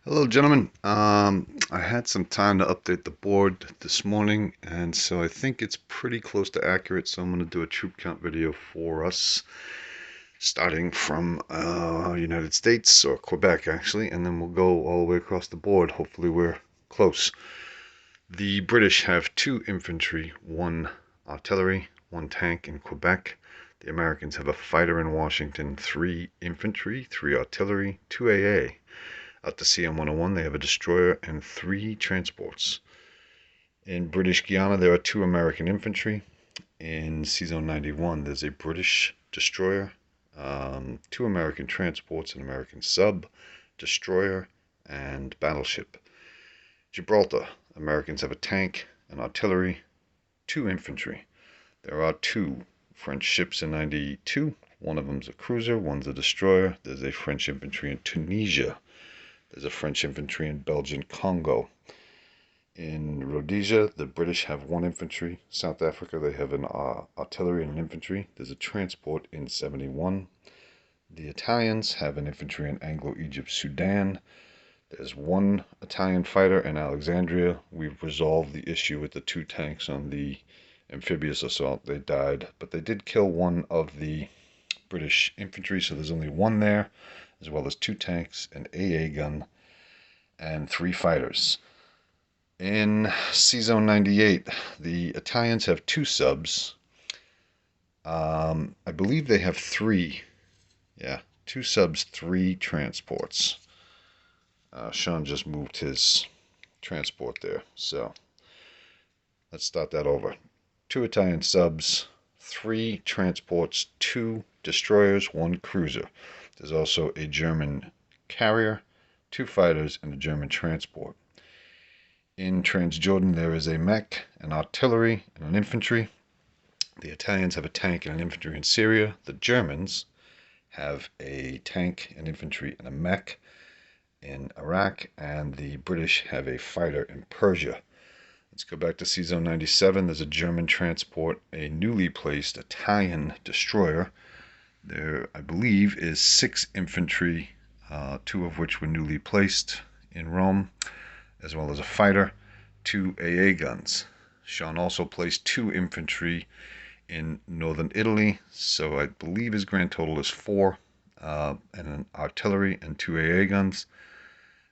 Hello, gentlemen. I had some time to update the board this morning, and so I think it's pretty close to accurate. So I'm going to do a troop count video for us, starting from United States or Quebec, actually, and then we'll go all the way across the board. Hopefully, we're close. The British have 2 infantry, 1 artillery, 1 tank in Quebec. The Americans have a fighter in Washington, 3 infantry, 3 artillery, 2 AA. Out to sea on 101, they have a destroyer and 3 transports. In British Guiana, there are 2 American infantry. In C-Zone 91, there's a British destroyer, 2 American transports, an American sub, destroyer, and battleship. Gibraltar, Americans have a tank, an artillery, 2 infantry. There are 2 French ships in 92. One of them's a cruiser, one's a destroyer. There's a French infantry in Tunisia. There's a French infantry in Belgian Congo. In Rhodesia, the British have 1 infantry. South Africa, they have an artillery and an infantry. There's a transport in 71. The Italians have an infantry in Anglo-Egypt, Sudan. There's 1 Italian fighter in Alexandria. We've resolved the issue with the 2 tanks on the amphibious assault. They died, but they did kill one of the British infantry, so there's only 1 there, as well as 2 tanks, an AA gun, and 3 fighters. In C-Zone 98, the Italians have 2 subs. I believe they have 3. Yeah, 2 subs, 3 transports. Sean just moved his transport there, so let's start that over. 2 Italian subs, 3 transports, 2 destroyers, 1 cruiser. There's also a German carrier, 2 fighters, and a German transport. In Transjordan, there is a mech, an artillery, and an infantry. The Italians have a tank and an infantry in Syria. The Germans have a tank, an infantry, and a mech in Iraq. And the British have a fighter in Persia. Let's go back to C-Zone 97. There's a German transport, a newly placed Italian destroyer. There, I believe, is 6 infantry, 2 of which were newly placed in Rome, as well as a fighter, 2 AA guns. Sean also placed 2 infantry in northern Italy, so I believe his grand total is 4, and an artillery and 2 AA guns.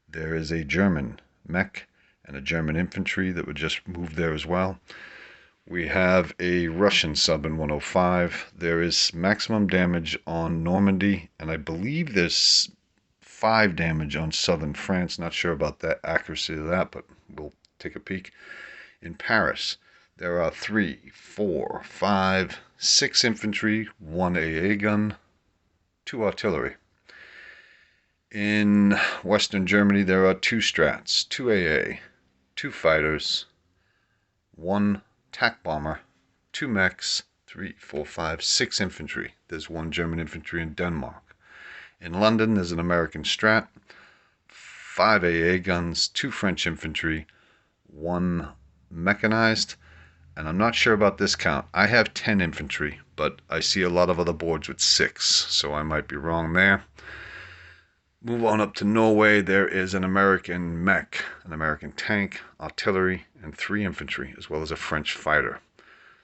There is a German mech and a German infantry that would just move there as well. We have a Russian sub in 105. There is maximum damage on Normandy, and I believe there's 5 damage on southern France. Not sure about that accuracy of that, but we'll take a peek. In Paris, there are 3, 4, 5, 6 infantry, 1 AA gun, 2 artillery. In Western Germany, there are 2 strats, 2 AA, 2 fighters, 1 tack bomber, 2 mechs, 3, 4, 5, 6 infantry. There's 1 German infantry in Denmark. In London, there's an American strat, 5 AA guns, 2 French infantry, 1 mechanized, and I'm not sure about this count. I have 10 infantry, but I see a lot of other boards with 6, so I might be wrong there. Move on up to Norway. There is an American mech, an American tank, artillery, and 3 infantry, as well as a French fighter.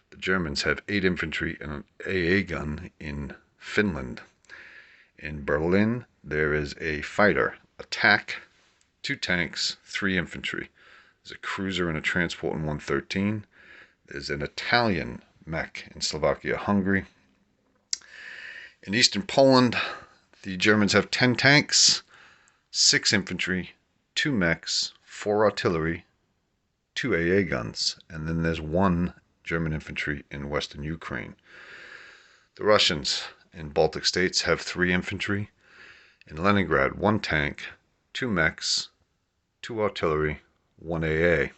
The Germans have 8 infantry and an AA gun in Finland. In Berlin, there is a fighter, a tack, 2 tanks, 3 infantry. There's a cruiser and a transport in 113. There's an Italian mech in Slovakia, Hungary. In eastern Poland, the Germans have 10 tanks, 6 infantry, 2 mechs, 4 artillery, 2 AA guns, and then there's 1 German infantry in western Ukraine. The Russians in Baltic states have 3 infantry. In Leningrad, 1 tank, 2 mechs, 2 artillery, 1 AA.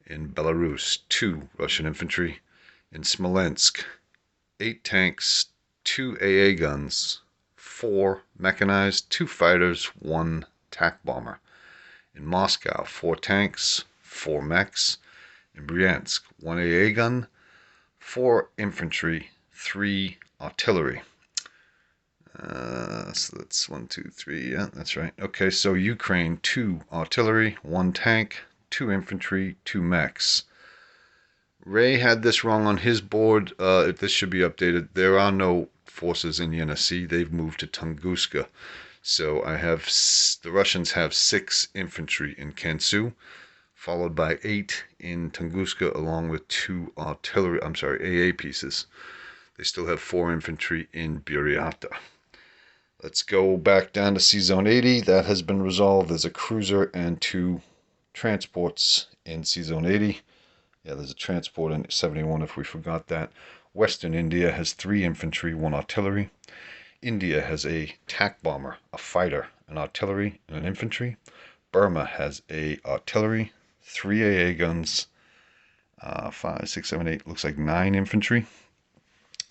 In Belarus, 2 Russian infantry. In Smolensk, 8 tanks, 2 AA guns, 4 mechanized, 2 fighters, 1 tack bomber. In Moscow, 4 tanks, 4 mechs. In Bryansk, 1 AA gun, 4 infantry, 3 artillery. So that's 1, 2, 3. Yeah, that's right. Okay, so Ukraine, 2 artillery, 1 tank, 2 infantry, 2 mechs. Ray had this wrong on his board. This should be updated. There are no forces in Yenisei. They've moved to Tunguska. So I have the Russians have 6 infantry in Kansu, followed by 8 in Tunguska, along with 2 artillery. I'm sorry, AA pieces. They still have 4 infantry in Buryata. Let's go back down to Sea Zone 80. That has been resolved. There's a cruiser and 2 transports in Sea Zone 80. Yeah, there's a transport in 71 if we forgot that. Western India has 3 infantry, 1 artillery. India has a tac bomber, a fighter, an artillery, and an infantry. Burma has a artillery, 3 AA guns, 5, 6, 7, 8, looks like 9 infantry.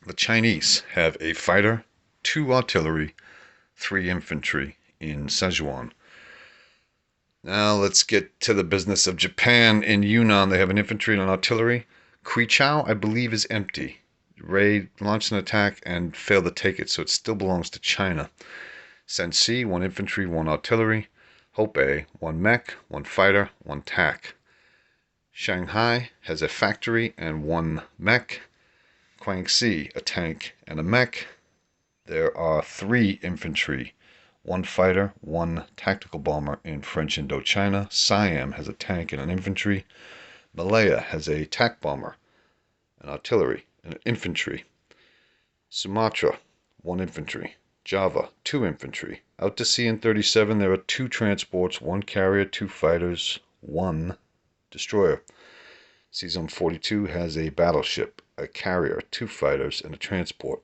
The Chinese have a fighter, 2 artillery, 3 infantry in Sichuan. Now let's get to the business of Japan. In Yunnan, they have an infantry and an artillery. Qichao, I believe, is empty. Ray launched an attack and failed to take it, so it still belongs to China. Sensi, 1 infantry, 1 artillery. Hopei, 1 mech, 1 fighter, 1 tac. Shanghai has a factory and 1 mech. Guangxi, a tank and a mech. There are 3 infantry, 1 fighter, 1 tactical bomber in French Indochina. Siam has a tank and an infantry. Malaya has a tac bomber, an artillery, and an infantry. Sumatra, 1 infantry. Java, 2 infantry. Out to sea in 37, there are 2 transports, 1 carrier, 2 fighters, 1 destroyer. Sea Zone 42 has a battleship, a carrier, 2 fighters, and a transport.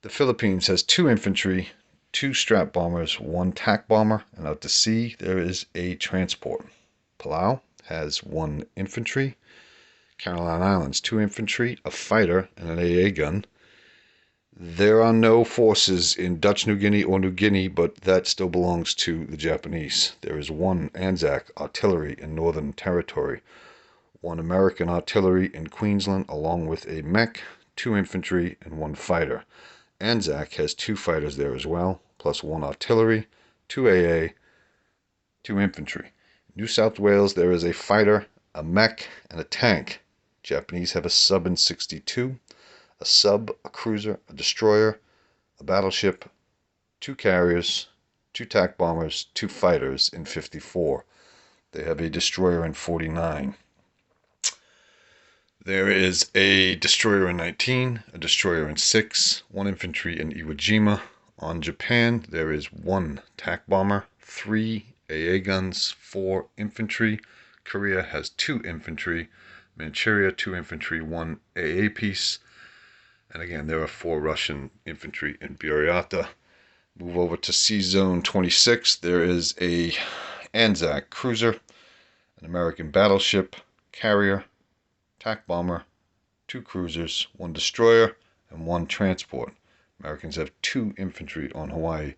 The Philippines has 2 infantry, 2 strat bombers, 1 tac bomber, and out to sea there is a transport. Palau has 1 infantry. Caroline Islands, 2 infantry, a fighter, and an AA gun. There are no forces in Dutch New Guinea or New Guinea, but that still belongs to the Japanese. There is 1 Anzac artillery in Northern Territory, 1 American artillery in Queensland, along with a mech, 2 infantry, and 1 fighter. Anzac has 2 fighters there as well, plus 1 artillery, 2 AA, 2 infantry. New South Wales, there is a fighter, a mech, and a tank. Japanese have a sub in 62, a sub, a cruiser, a destroyer, a battleship, 2 carriers, 2 tac bombers, 2 fighters in 54. They have a destroyer in 49. There is a destroyer in 19, a destroyer in 6, 1 infantry in Iwo Jima. On Japan, there is 1 tac bomber, 3 AA guns, 4 infantry. Korea has 2 infantry. Manchuria, 2 infantry, 1 AA piece. And again, there are 4 Russian infantry in Buryata. Move over to Sea Zone 26. There is a Anzac cruiser, an American battleship, carrier, tac bomber, 2 cruisers, 1 destroyer, and 1 transport. Americans have 2 infantry on Hawaii,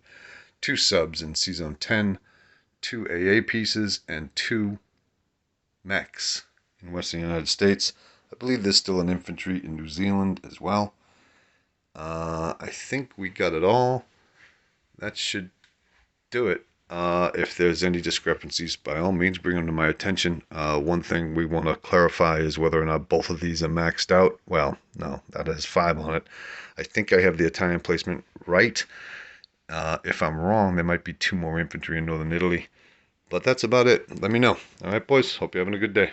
2 subs in Sea Zone 10, 2 AA pieces, and 2 mechs in Western United States. I believe there's still an infantry in New Zealand as well. I think we got it all. That should do it. If there's any discrepancies, by all means, bring them to my attention. One thing we want to clarify is whether or not both of these are maxed out. Well, no, that has 5 on it. I think I have the Italian placement right. If I'm wrong, there might be 2 more infantry in Northern Italy. But that's about it. Let me know. All right, boys. Hope you're having a good day.